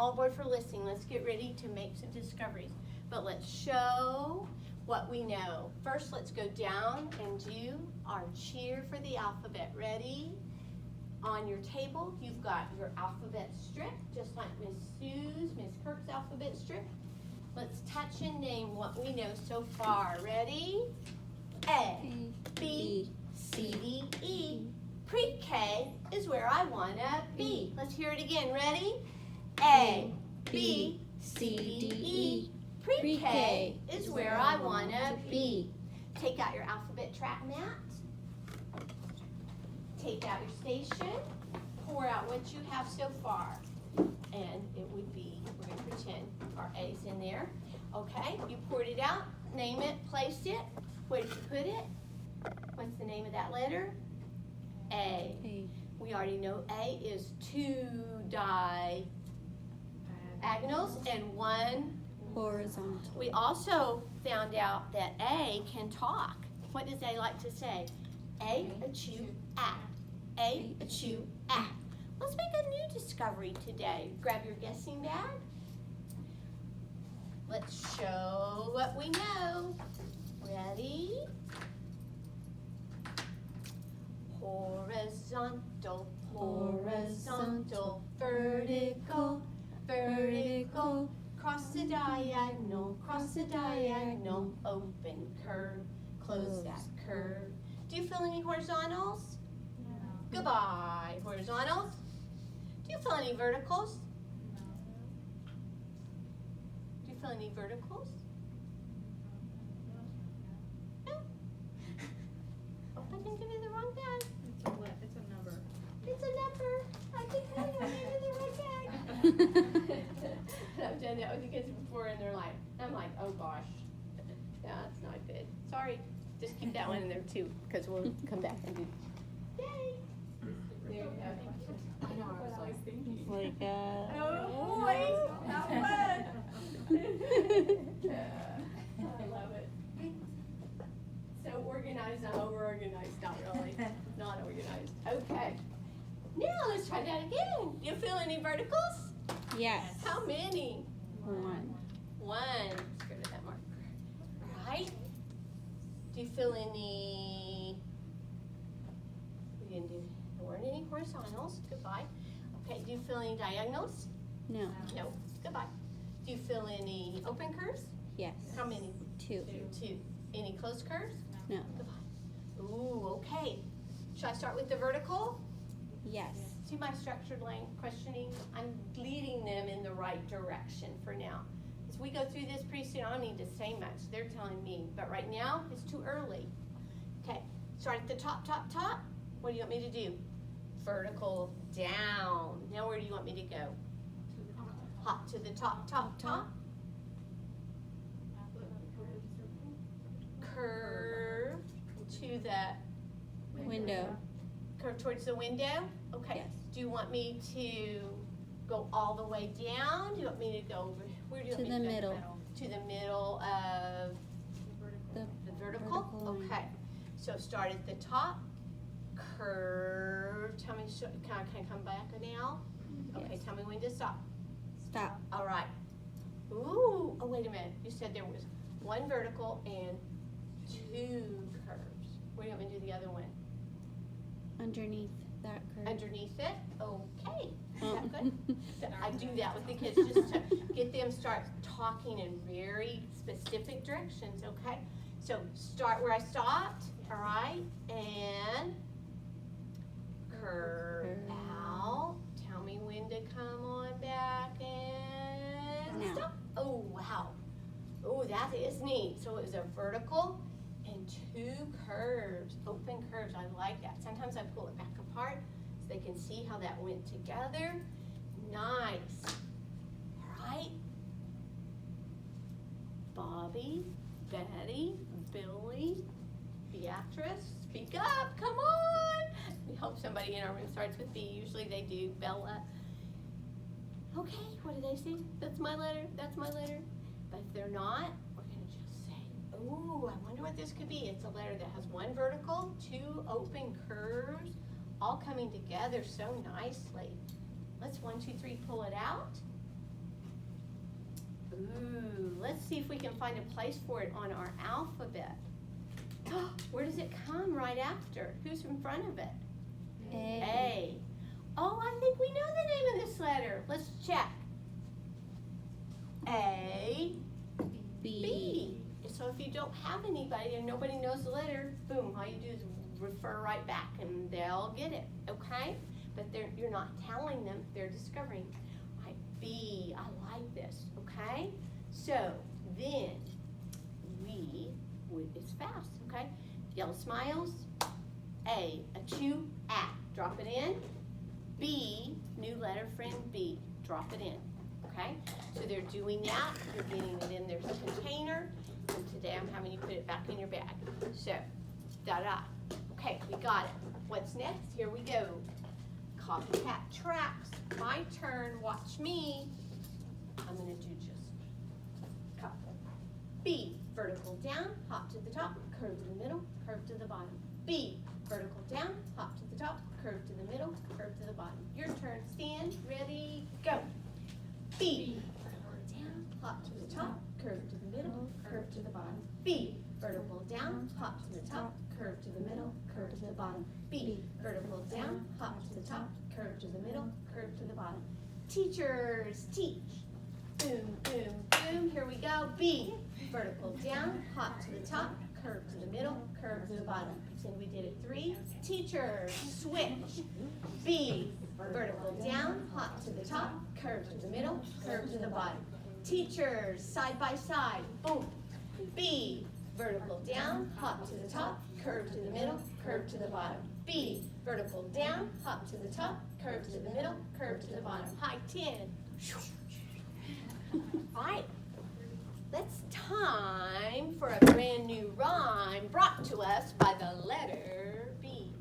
all aboard for listening. Let's get ready to make some discoveries. But let's show what we know. First, let's go down and do our cheer for the alphabet. Ready? On your table, you've got your alphabet strip, just like Miss Kirk's alphabet strip. Let's touch and name what we know so far. Ready? A, B, C, D, E. Pre-K is where I want to be. Let's hear it again. Ready? A, B, C, D, E. Pre-K is where I want to be. Take out your alphabet track mat. Take out your station. Pour out what you have so far. And it would be, we're going to pretend our A's in there. Okay, you poured it out. Name it, place it. Where did you put it? What's the name of that letter? A. We already know A is 2 diagonals and 1 horizontal. We also found out that A can talk. What does A like to say? A, chew, ah. A, chew, ah. Let's make a new discovery today. Grab your guessing bag. Let's show what we know. Ready? Horizontal, horizontal, vertical, vertical, cross the diagonal, open curve, close that curve. Do you feel any horizontals? No. Goodbye, horizontals. Do you feel any verticals? Do you feel any verticals? No. Oh, I didn't give you the wrong bag. It's a number. It's a number. I think I gave you the right bag. I've done that with the kids before, and they're like, I'm like, oh gosh, that's not good. Sorry. Just keep that one in there too, because we'll come back and do. Yay! There you go. I know. I was thinking. Like Oh boy, not fun. I love it. So organized, not over-organized, not really, not organized. Okay. Now let's try that again. Do you feel any verticals? yes. How many? 1. 1. Let's go to that marker. Right. Do you feel any? We didn't do. There weren't any horizontals. Goodbye. Okay. Do you feel any diagonals? No. No. Goodbye. Do you feel any open curves? Yes. How many? 2. 2. Any closed curves? No. Goodbye. Ooh, okay. Should I start with the vertical? Yes. See my structured line questioning? I'm leading them in the right direction for now. As we go through this pretty soon, I don't need to say much. They're telling me. But right now, it's too early. Okay. Start at the top, top, top. What do you want me to do? Vertical down. Now where do you want me to go? Hop to the top, top, top. Curve to the Window. curve towards the window. Okay. Yes. Do you want me to go all the way down? Do you want me to go over? Where do you want To me the to middle. go? To the middle of The the vertical? vertical line. Okay. So start at the top. Curve. Tell me, can I come back now? Okay. Yes. Tell me when to stop. Stop. All right. Ooh. Oh, wait a minute. You said there was 1 vertical and 2 curves. Where do you want me to do the other one? Underneath that curve. Underneath it? Okay. Is Oh. that good? So I do that with the kids just to get them start talking in very specific directions, okay? So start where I stopped, all right? And curve out. Tell me when to come on back and Now. stop. Oh, wow. Oh, that is neat. So it was a vertical and 2 curves, open curves. I like that. Sometimes I pull it back apart so they can see how that went together. Nice. All right. Bobby, Betty, Billy, Beatrice, speak up. Come on. We hope somebody in our room starts with B. Usually they do. Bella. Okay, what do they say? That's my letter. That's my letter. But if they're not, we're going to just say, ooh, I wonder what this could be. It's a letter that has 1 vertical, 2 open curves, all coming together so nicely. Let's 1, 2, 3 pull it out. let's see if we can find a place for it on our alphabet. Where does it come right after? Who's in front of it? A. Oh, I think we know the name of this letter. Let's check. A, B. So if you don't have anybody and nobody knows the letter, boom, all you do is refer right back and they'll get it, okay? But you're not telling them, they're discovering. Right, B, I like this, okay? So then it's fast, okay? Yellow smiles, A, a chew, at, drop it in. B, new letter friend B, drop it in, okay? So they're doing that, you're getting it in their container, and today I'm having you put it back in your bag. So, da-da. Okay, we got it. What's next? Here we go. Copycat tracks. My turn, watch me. I'm gonna do just a couple. B, vertical down, hop to the top, curve to the middle, curve to the bottom. B, vertical down, hop to the top, curve to the middle, curve to the bottom. Your turn, stand, ready, go. B, vertical down, hop to the top, curve to the middle, curve to the bottom. B, vertical down, hop to the top, curve to the middle, curve to the bottom. B, vertical down, hop to the top, curve to the middle, curve to the bottom. Teachers, teach. Boom, boom, boom, here we go. B, vertical down, hop to the top, curve to the middle, curve to the bottom. Pretend we did it 3. Teachers, switch. B, vertical down, hop to the top, curve to the middle, curve to the bottom. Teachers, side by side, boom. B, vertical down, hop to the top, curve to the middle, curve to the bottom. B, vertical down, hop to the top, curve to the middle, curve to the bottom. High 10. All right, it's time for a brand new rhyme brought to us by the letter B.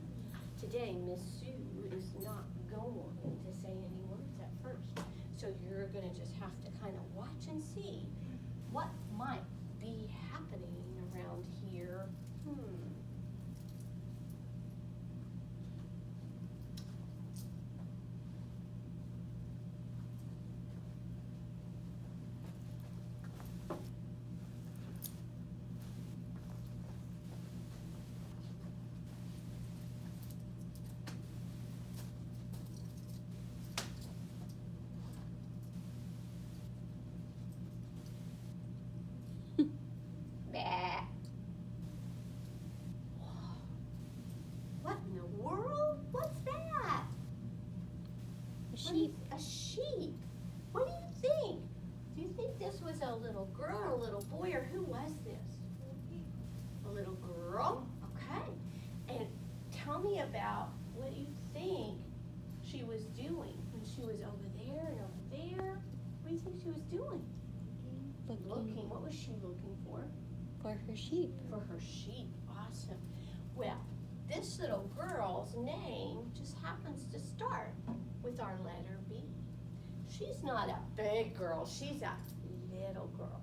Today, Miss Sue is not going to say any words at first, so you're going to just have to kind of watch and see what might be happening around here. What in the world? What's that? A sheep. A sheep. What do you think? Do you think this was a little girl or a little boy, or who was this? A little girl? Okay. And tell me about what you think she was doing when she was over there and over there. What do you think she was doing? Looking. What was she looking for? For her sheep. For her sheep. Awesome. Well, this little girl's name just happens to start with our letter B. She's not a big girl. She's a little girl.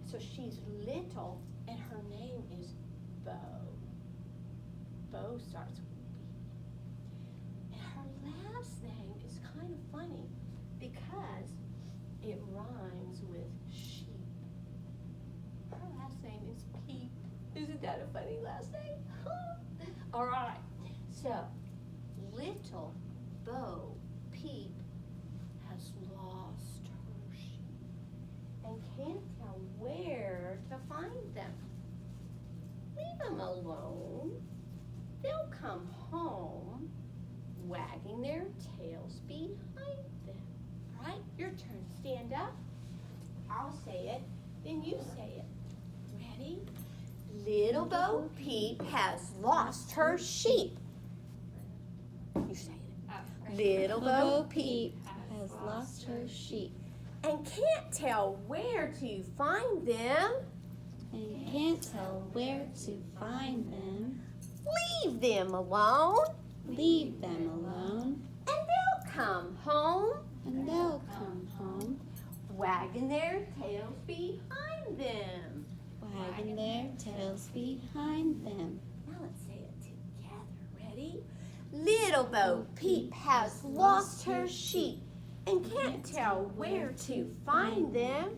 So she's little, and her name is Bo. Bo starts with B. And her last name is kind of funny because it rhymes with sheep. Her last name is Peep. Isn't that a funny last name? All right. So, little Bo Peep has lost her sheep and can't tell where to find them. Leave them alone. They'll come home, wagging their tails behind them. All right, your turn. Stand up. I'll say it, then you say it. Ready? Little Bo Peep has lost her sheep. You say it. Little Bo Peep has lost her sheep and can't tell where to find them. and can't tell where to find them. Leave them alone, Leave them alone, and they'll come home, and they'll come home, wagging their tails behind them. wagging their tails behind them. Now let's say it together. Ready? Little Bo Peep has lost her sheep and can't tell where to find them.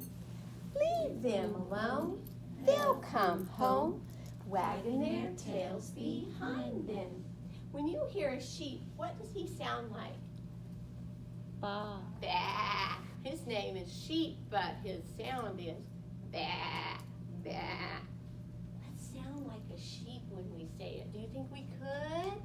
Leave them alone. They'll come home, wagging their tails behind them. When you hear a sheep, what does he sound like? Ba. Bah. His name is Sheep, but his sound is bah, bah. Let's sound like a sheep when we say it. Do you think we could?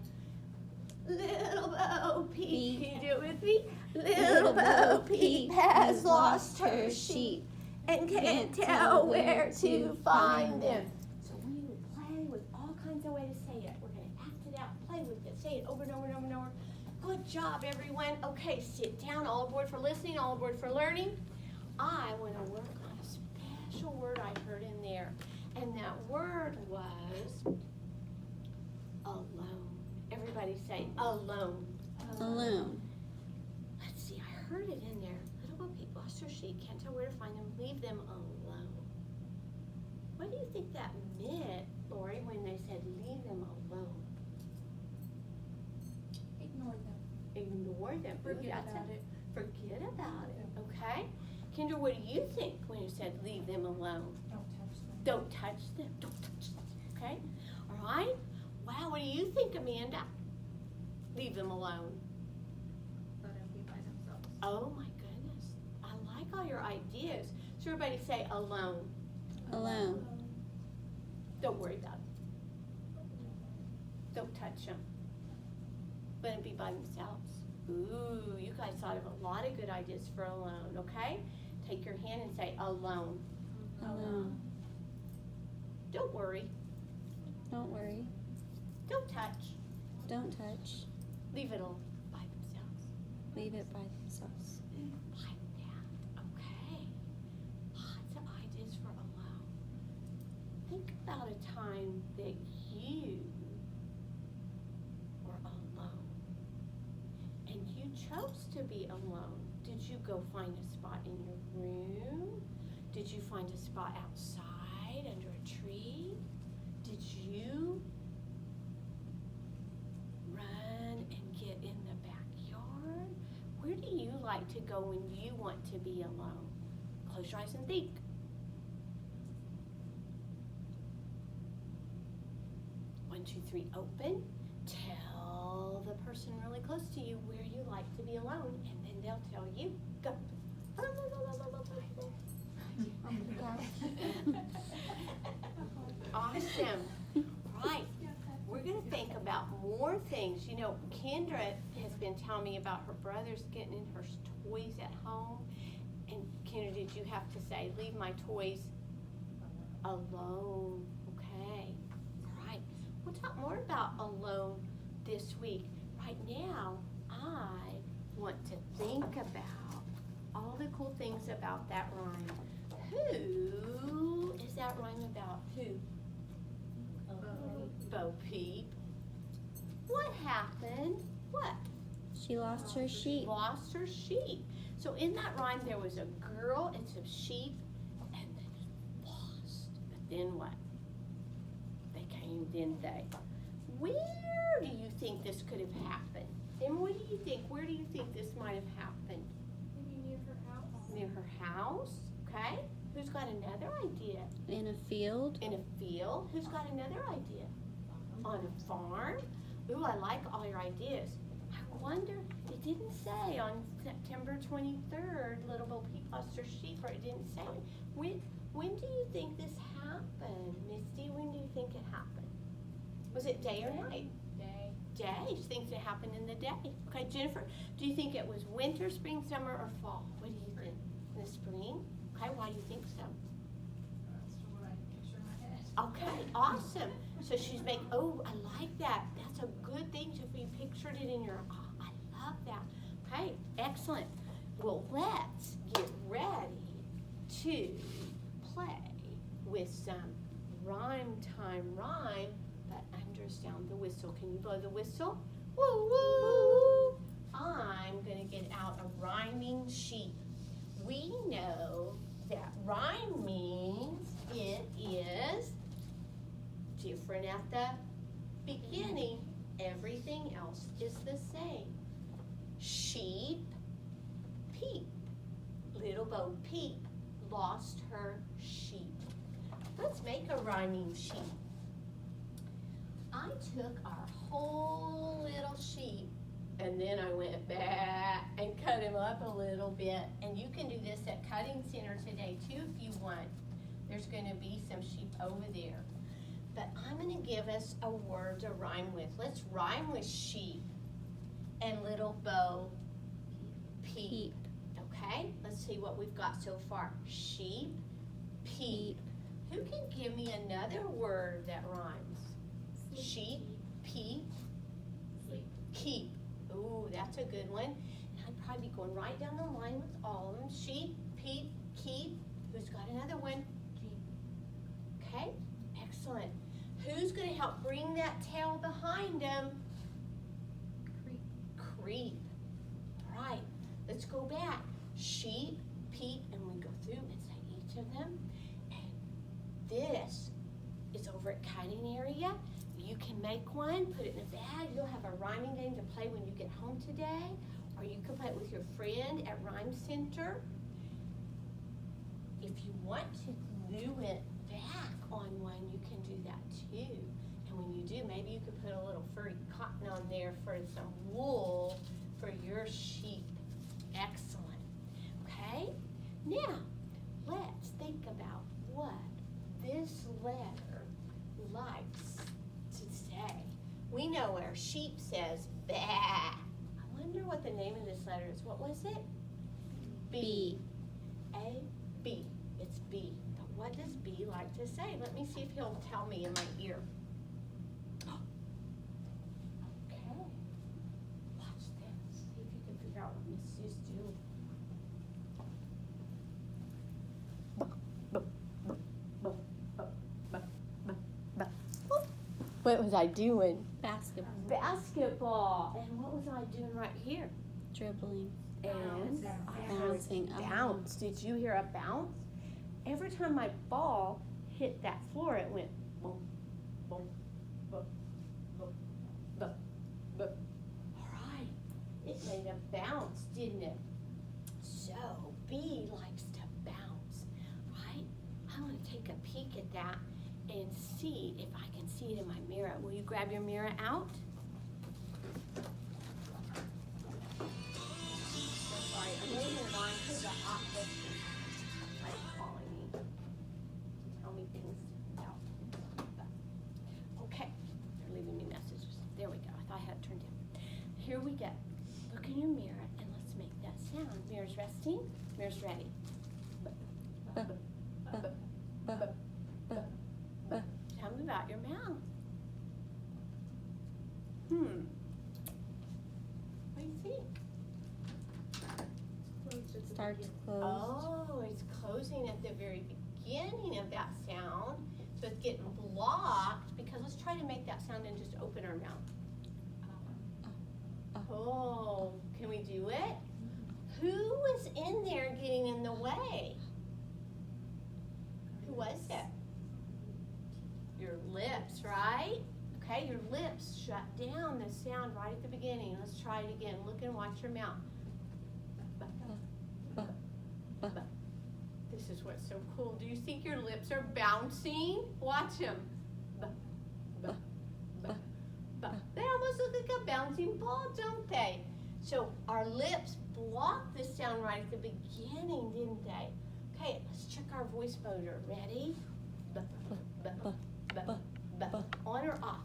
Little Bo Peep, can you do it with me? Little Bo Peep has lost her sheep and can't tell where to find them. So we would play with all kinds of ways to say it. We're going to act it out, play with it, say it over and over and over and over. Good job, everyone. Okay, sit down. All aboard for listening, all aboard for learning. I want to work on a special word I heard in there, and that word was alone. Everybody say alone. Alone. Let's see, I heard it in there. Little Bo Peep lost her sheep, can't tell where to find them, leave them alone. What do you think that meant, Lori, when they said leave them alone? Ignore them. Forget about it. Forget about it, okay? Kendra, what do you think when you said leave them alone? Don't touch them. Don't touch them, okay? All right? Wow, what do you think, Amanda? Leave them alone. Let them be by themselves. Oh my goodness. I like all your ideas. So everybody say alone. Alone. Don't worry about it. Don't touch them. Let them be by themselves. Ooh, you guys thought of a lot of good ideas for alone, okay? Take your hand and say alone. Alone. Don't worry. Don't worry. Don't touch. Don't touch. Leave it all by themselves. Leave it by themselves. Like that. Okay. Lots of ideas for alone. Think about a time that you were alone and you chose to be alone. Did you go find a spot in your room? Did you find a spot outside under a tree? Did you run and get in the backyard? Where do you like to go when you want to be alone? Close your eyes and think. One, two, three, open. Tell the person really close to you where you like to be alone, and then they'll tell you. Go. Awesome. Right. We're going to think about more things. You know, Kendra has been telling me about her brothers getting in her toys at home. And Kendra, did you have to say, leave my toys alone? Okay. All right. We'll talk more about alone this week. Right now, I want to think about all the cool things about that rhyme. Who is that rhyme about? Who? Bo Peep. What happened? What? She lost her sheep. Lost her sheep. So in that rhyme there was a girl and some sheep and they lost. But then what? They came, didn't they? Where do you think this could have happened? And what do you think? Where do you think this might have happened? Maybe near her house. Near her house? Okay. Who's got another idea? In a field. In a field? Who's got another idea? On a farm? Ooh, I like all your ideas. I wonder, it didn't say on September 23rd, Little Bo Peep lost her sheep, or it didn't say. When do you think this happened? Misty, when do you think it happened? Was it day or night? Day. Day. She thinks it happened in the day. Okay, Jennifer, do you think it was winter, spring, summer, or fall? What do you think? In the spring? Okay, why do you think so? That's what I picture in my head. Okay, awesome. So she's making, oh, I like that. That's a good thing if you pictured it in your, oh, I love that. Okay, excellent. Well, let's get ready to play with some rhyme time rhyme, but under sound the whistle. Can you blow the whistle? Woo, woo. I'm going to get out a rhyming sheet. We know that rhyme means it is different at the beginning. Everything else is the same. Sheep, peep. Little Bo Peep lost her sheep. Let's make a rhyming sheep. I took our whole little sheep and then I went back and cut him up a little bit. And you can do this at Cutting Center today too if you want. There's going to be some sheep over there. But I'm going to give us a word to rhyme with. Let's rhyme with sheep and little Bo Peep. Okay? Let's see what we've got so far. Sheep, peep. Who can give me another word that rhymes? Sheep, peep, Sleep. keep. Ooh, that's a good one. And I'd probably be going right down the line with all of them. Sheep, peep, keep. Who's got another one? Okay, excellent. Who's going to help bring that tail behind them? Creep. Creep. All right, let's go back. Sheep, peep, and we go through and say each of them. And this is over at Cutting Area. You can make one, put it in a bag. You'll have a rhyming game to play when you get home today. Or you can play it with your friend at Rhyme Center. If you want to glue it back on one, you can do that too. And when you do, maybe you could put a little furry cotton on there for some wool for your sheep. Excellent. Okay? Now, let's think about what this letter likes to say. We know where sheep says bah. I wonder what the name of this letter is. What was it? B. A, B. It's B. But what does B like to say? Let me see if he'll tell me in my ear. Okay. Watch this. See if you can figure out what Miss Sue's doing. What was I doing? Basketball. Basketball. And what was I doing right here? Dribbling. And Bouncing up. bounce. Did you hear a bounce? Every time my ball hit that floor, it went boom, boom, boom, boom, boom, boom. All right. It made a bounce, didn't it? So B likes to bounce, right? I want to take a peek at that and see if I can see it in my mirror. Will you grab your mirror out? Sorry, I'm waiting in line because the office is like calling me to tell me things about. Okay, they're leaving me messages. There we go. I thought I had it turned in. Here we go. Look in your mirror and let's make that sound. Mirror's resting. Mirror's ready. Tell me about your mouth. What do you think? Starts closed. Oh, it's closing at the very beginning of that sound. So it's getting blocked because let's try to make that sound and just open our mouth. Oh, can we do it? Who was in there getting in the way? Who was it? Your lips, right? Okay, your lips shut down the sound right at the beginning. Let's try it again. Look and watch your mouth. This is what's so cool. Do you think your lips are bouncing? Watch them. They almost look like a bouncing ball, don't they? So our lips blocked the sound right at the beginning, didn't they? Okay, let's check our voice motor. Ready? On or off?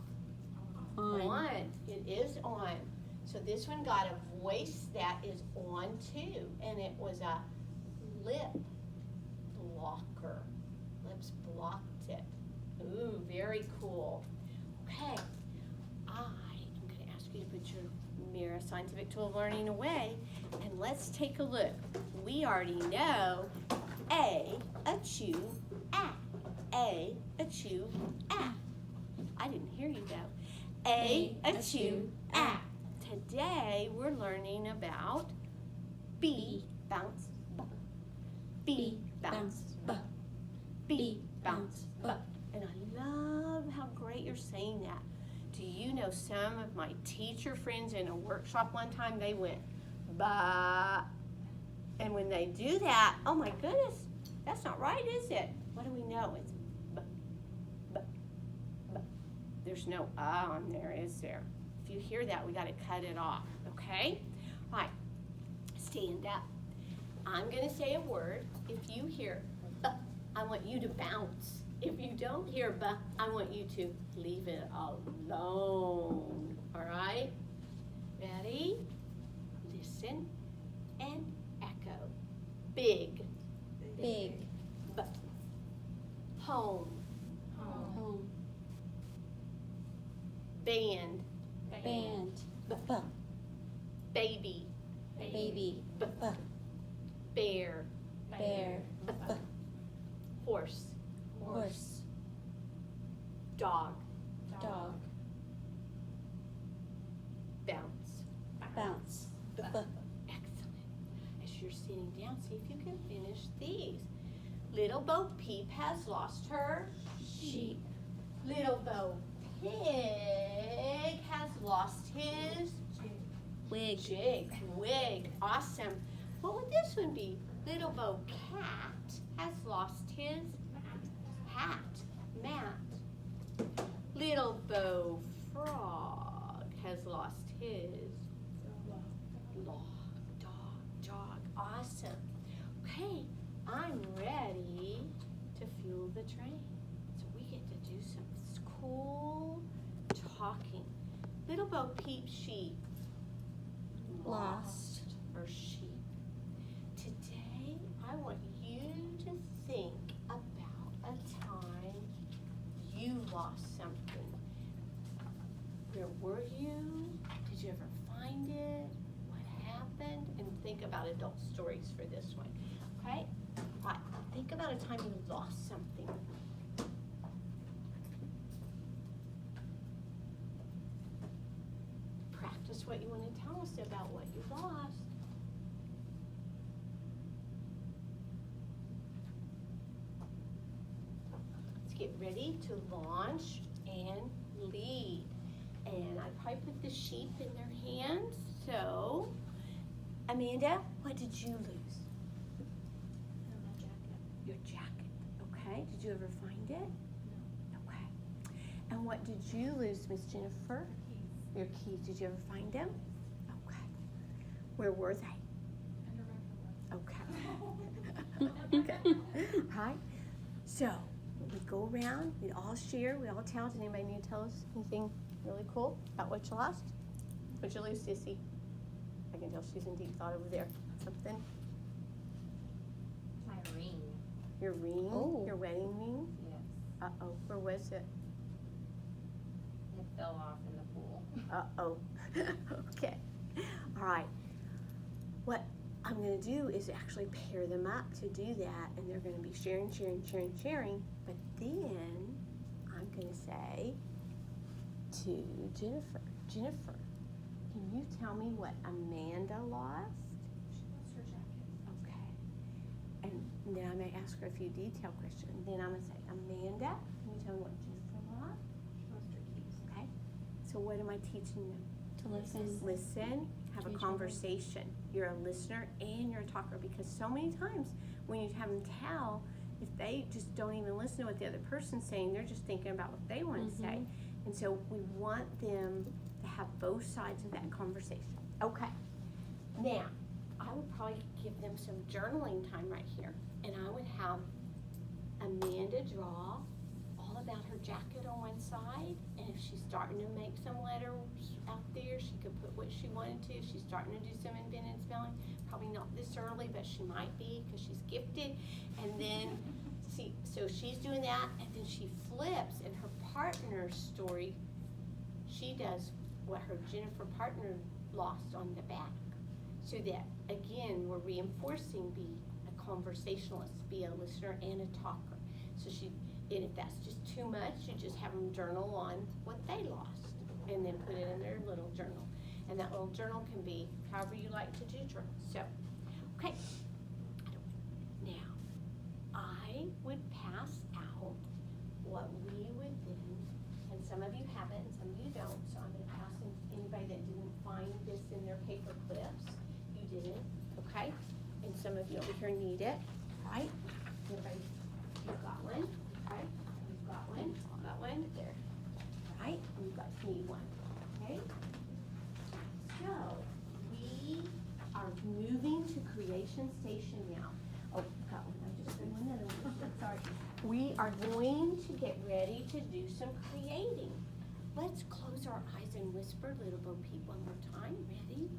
On. It is on. So this one got a voice that is on too, and it was a lip blocker. Lips blocked it. Ooh, very cool. Okay, I am going to ask you to put your mirror scientific tool of learning away, and let's take a look. We already know A, chew, A, chew, I didn't hear you though. A, chew, Today we're learning about B, bounce, B, bounce, B, bounce, And I love how great you're saying that. Do you know some of my teacher friends in a workshop one time, they went, bah. And when they do that, oh my goodness, That's not right, is it? What do we know? It's b, b, b. There's no on there, is there? If you hear that, we got to cut it off, okay? All right, stand up. I'm going to say a word. If you hear b, I want you to bounce. If you don't hear b, I want you to leave it alone, all right? Ready? Listen and echo. Big. Big. B. Home. Home. Band. Band. B. B. Baby. Baby. B. B. Bear. Bear. B. B. Horse. Horse. Dog. Dog. Bounce. Bounce. B. B. Excellent. As you're sitting down, see if you can finish these. Little Bo Peep has lost her Sheep. Little Bo Pig has lost his Wig. wig. Awesome. What would this one be? Little Bo Cat has lost his hat. Mat. Little Bo Frog has lost his dog. Awesome. Okay, I'm ready to fuel the train. So we get to do some cool talking. Little Bo Peep sheep. Lost. Or sheep. Today, I want you to think about a time you lost something. Where were you? Did you ever find it? What happened? And think about adult stories for this one. Okay? All right. Think about a time you lost something. Practice what you want to tell us about what you lost. Let's get ready to launch and lead. And I probably put the sheep in their hands. So, Amanda, what did you lose? My jacket. Your jacket. Okay. Did you ever find it? No. Okay. And what did you lose, Miss Jennifer? Keys. Your keys. Did you ever find them? Okay. Where were they? Under my pillow. Okay. Okay. Right. So we go around. We all share. We all tell. Did anybody need to tell us anything really cool about what you lost? What'd you lose, Sissy? I can tell she's in deep thought over there. Something. My ring. Your ring. Oh. Your wedding ring. Yes. Uh-oh. Where was it? It fell off in the pool. Uh-oh. Okay. All right. What I'm going to do is actually pair them up to do that, and they're going to be sharing. But then I'm going to say to Jennifer, can you tell me what Amanda lost? She lost her jacket. Okay. And then I may ask her a few detailed questions. Then I'm going to say, Amanda, can you tell me what Jennifer lost? She lost her keys. Okay. So what am I teaching them? To listen. Listen, have a To each conversation. You're a listener and you're a talker, because so many times when you have them tell, if they just don't even listen to what the other person's saying, they're just thinking about what they want to say. And so we want them to have both sides of that conversation. Okay. Now, I would probably give them some journaling time right here. And I would have Amanda draw all about her jacket on one side, and if she's starting to make some letters out there, she could put what she wanted to. If she's starting to do some invented spelling, probably not this early, but she might be because she's gifted. And then, see, so she's doing that, and then she flips, and her partner's story, she does what her Jennifer partner lost on the back. So that, again, we're reinforcing be a conversationalist, be a listener and a talker. So and if that's just too much, you just have them journal on what they lost and then put it in their little journal. And that little journal can be however you like to do journal. So, okay. Now, I would pass out what we would then, and some of you have it and some of you don't, so I'm going to pass anybody that didn't find this in their paper clips. You didn't, okay? And some of you over here need it, right? Everybody are going to get ready to do some creating. Let's close our eyes and whisper Little Bo Peep one more time. Ready?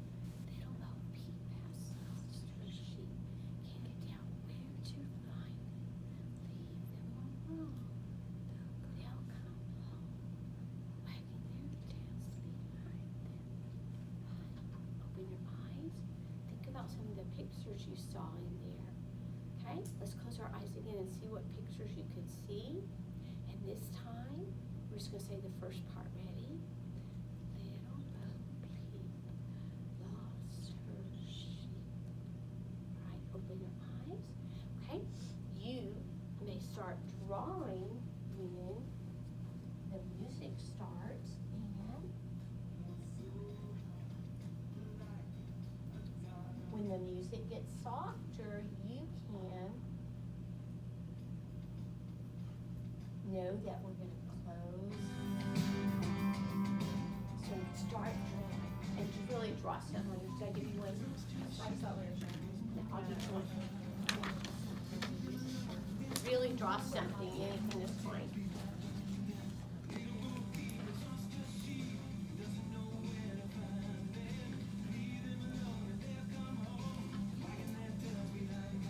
Little Bo Peep has lost her sheep. Can't get down where to find them. Leave them alone. They'll come home, wagging their tails behind them. Open your eyes. Think about some of the pictures you saw in there. Okay, let's close our eyes again and see what pictures you could see. And this time, we're just going to say the first part. Ready? Little Bo Peep lost her sheep. All right, open your eyes. Okay, you may start drawing when the music starts. And when the music gets softer, you can know that we're going to close. So start drawing and just really draw something. Should I give you one? Yeah, I'll give you one. Really draw something, anything is fine.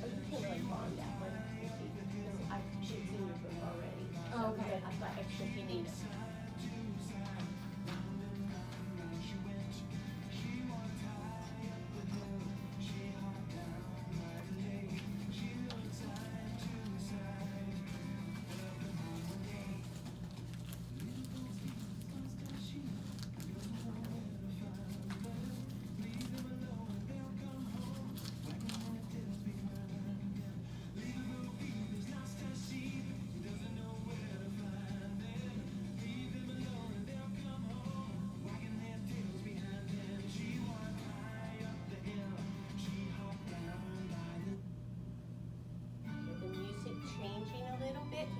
Oh, you can really draw on that one. Because it's in your book already. Oh, okay. I've got extra if you need it.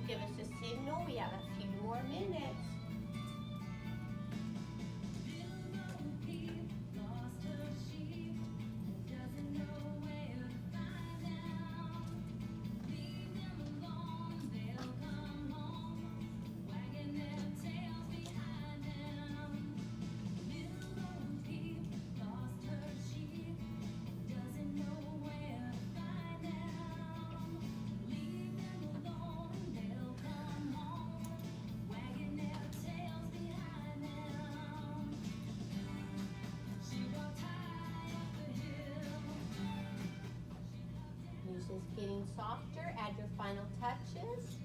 Give us a signal. We have a few more minutes. Music's getting softer. Add your final touches.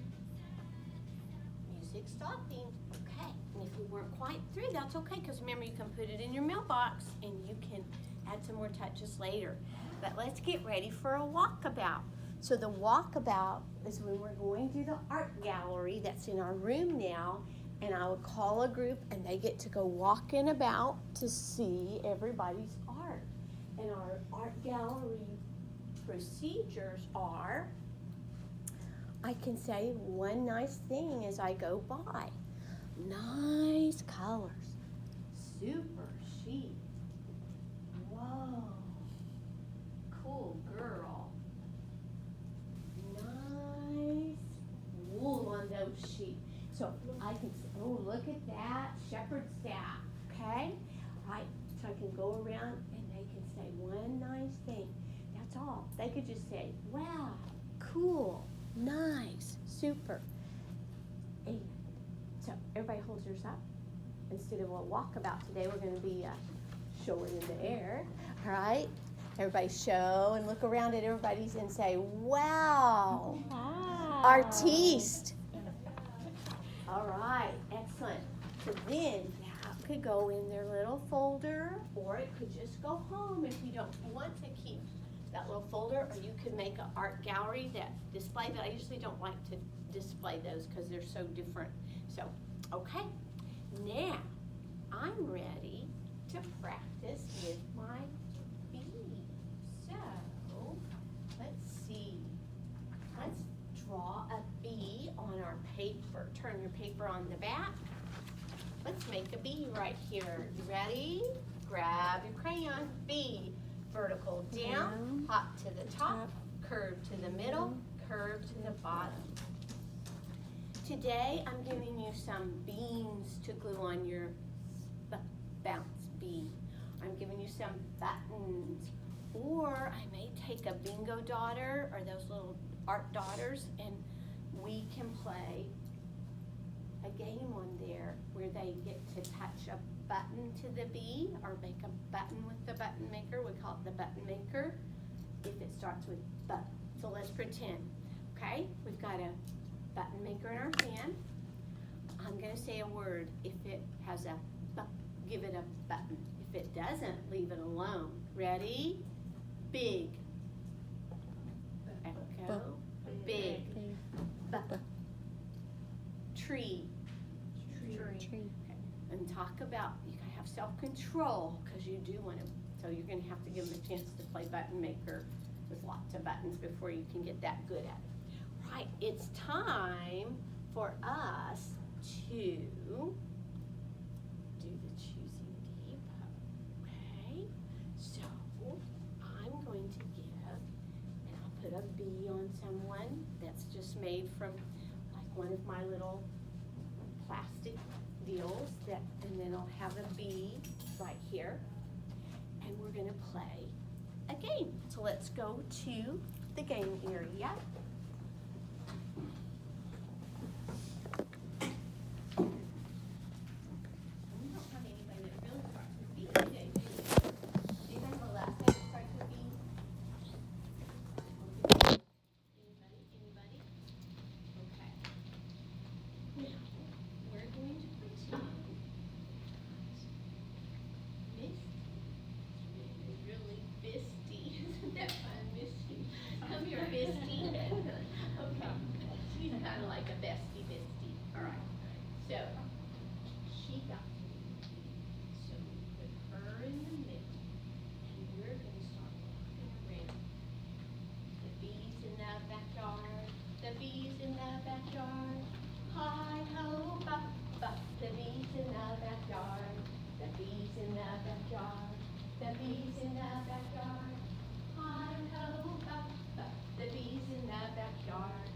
Music stopping. Okay. And if you weren't quite through, that's okay, because remember, you can put it in your mailbox and you can add some more touches later. But let's get ready for a walkabout. So the walkabout is when we're going to the art gallery that's in our room now, and I would call a group and they get to go walking about to see everybody's art. And our art gallery procedures are, I can say one nice thing as I go by. Nice colors. Super chic. Whoa. Cool girl. Nice wool on those sheep. So I can say, oh, look at that shepherd's staff. Okay? Right. So I can go around and they can say one nice thing. That's all. They could just say, wow, cool, nice, super. And so everybody holds theirs up. Instead of a walkabout today, we're going to be showing in the air. All right? Everybody show and look around at everybody's and say, wow, artiste. All right, excellent. So then that could go in their little folder, or it could just go home if you don't want to keep that little folder, or you could make an art gallery that display, but I usually don't like to display those because they're so different. So, okay, now I'm ready to practice with my bees. So, let's see. Let's draw a bee on our paper. Turn your paper on the back. Let's make a bee right here. You ready? Grab your crayon. Bee. Vertical down, hop to the top, curve to the middle, curve to the bottom. Today I'm giving you some beans to glue on your bounce bee. I'm giving you some buttons. Or I may take a bingo daughter or those little art daughters and we can play a game on there where they get to touch a button to the bee or make a button with the button maker. We call it the button maker if it starts with but. So let's pretend, okay? We've got a button maker in our hand. I'm gonna say a word. If it has a bu, give it a button. If it doesn't, leave it alone. Ready? Big. Echo. Big. Bu. Tree. Tree. And talk about, you gotta have self-control because you do want to, so you're gonna have to give them a chance to play button maker with lots of buttons before you can get that good at it. Right, it's time for us to do the choosing deep. Okay, so I'm going to give, and I'll put a bee on someone that's just made from like one of my little plastic deals that, and then I'll have a bee right here, and we're gonna play a game. So let's go to the game area. We don't have anybody that really starts with B today, do we? Do you remember last time it starts with B? Anybody? Okay. Now, we're going to pretend Misty is really Bisty. Isn't that fun, Misty? Come here, Bisty. Okay. She's kind of like a bestie. All right. So, she got to be Bee. So we put her in the middle, and we're going to start walking around. The bees in the backyard. The bees in the backyard. Hi ho, bup, bup. The bees in the backyard. The bees in the backyard. The bees in the backyard. Hi ho, bup, bup. The bees in the backyard.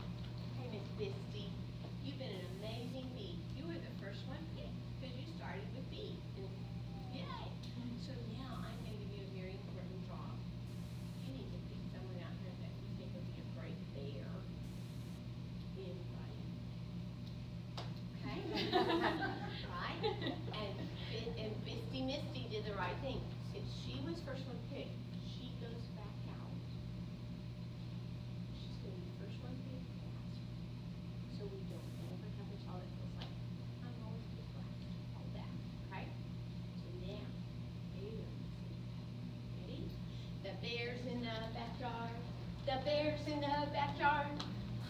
Hey, Miss Bisty, you've been an amazing bee. You were the first one, because you started with B. And yay! So now I'm going to give you a very important job. You need to pick someone out here that you think would be a great bear. Anybody. Okay? Right? And Misty did the right thing. Since she was first one picked, she goes back out. She's going to be the first one picked last. So we don't ever have a child that feels like, I'm always picked last. All that. Okay? So now, ready? The bear's in the backyard. The bear's in the backyard.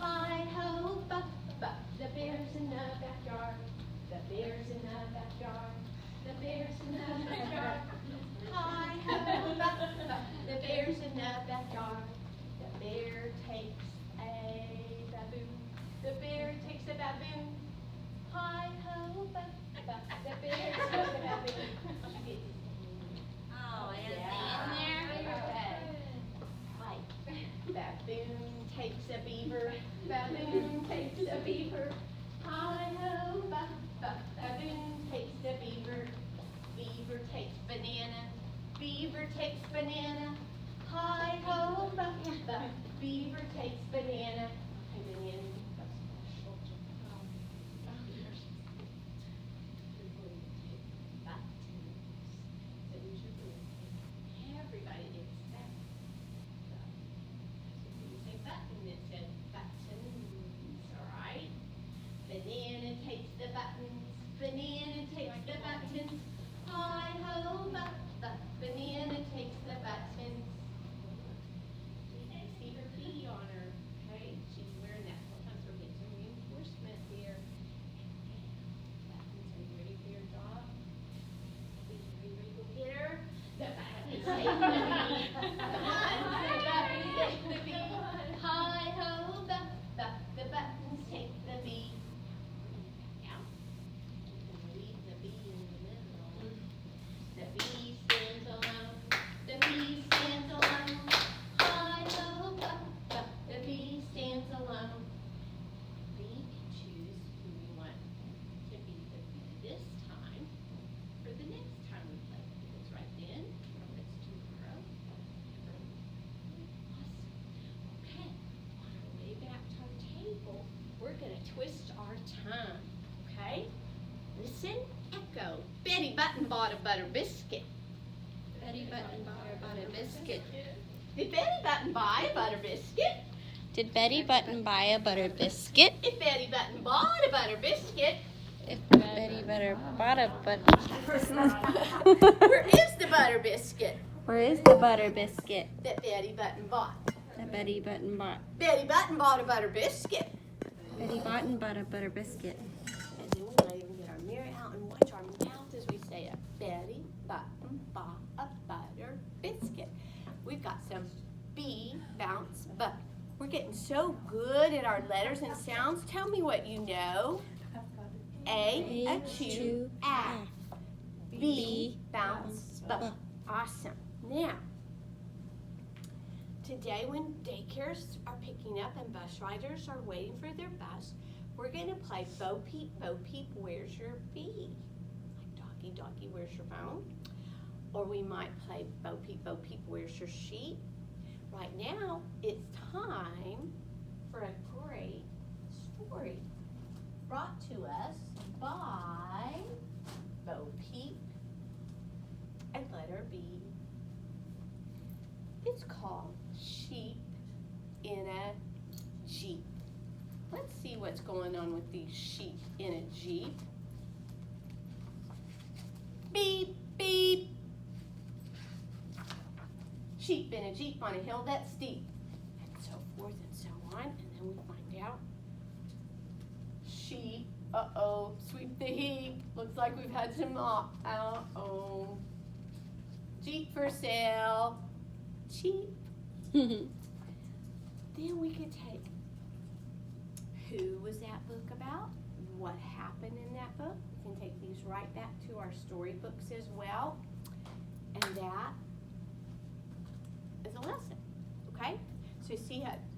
Hi ho, bup, bup. The bear's in the backyard. The bear's in the backyard. The bear's in the backyard. Hi ho, bup, bup. The bear's in the backyard. The bear takes a baboon. The bear takes a baboon. Hi ho, bup, bup. The bear takes a baboon. Oh, and Yeah. in there? Okay. Right. Baboon takes a beaver. Baboon takes a beaver. Hi ho, bup, bup. Baboon takes a beaver. Beaver takes banana. Beaver takes banana. Hi ho, bup, bup. Beaver takes banana. Okay, banana. Everybody gets that. So you say button, it says buttons, all right? Banana takes the buttons. Banana takes the buttons. Hi ho, bup, bup. Banana takes the buttons. See her bee on her. Okay, she's wearing that. Sometimes we're getting some reinforcement here. Buttons, are you ready for your job? Are you ready to go get her? The buttons take the bee. Come on, the buttons take the bee. Hi ho, bup, bup. The buttons take the bee. Now, you can leave the bee in the middle. The bee twist our tongue, okay? Listen, echo. Betty Button bought a butter biscuit. Betty Button bought a butter biscuit. Did Betty Button buy a butter biscuit? Did Betty Button buy a butter biscuit? If Betty Button bought a butter biscuit, If Betty Butter bought a butter where is the butter biscuit Where is the butter biscuit that Betty Button bought? that Betty Button bought? Betty Button bought a butter biscuit. Betty Button bought a butter biscuit. And then we might even get our mirror out and watch our mouth as we say it. Betty Button bought a butter biscuit. We've got some B bounce but. We're getting so good at our letters and sounds. Tell me what you know. A chew, A. B, bounce, B. Awesome. Now, today when daycares are picking up and bus riders are waiting for their bus, we're going to play Bo Peep, where's your B? Like doggy, where's your bone? Or we might play Bo Peep, where's your sheep? Right now, it's time for a great story brought to us by Bo Peep and letter B. It's called Sheep in a Jeep. Let's see what's going on with these sheep in a Jeep. Beep, beep. Sheep in a Jeep on a hill that's steep, and so forth and so on, and then we find out. Sheep, uh-oh, sweep the heap. Looks like we've had some uh-oh. Jeep for sale, cheap. Then we could take, who was that book about? What happened in that book? We can take these right back to our storybooks as well, and that is a lesson, okay? So see how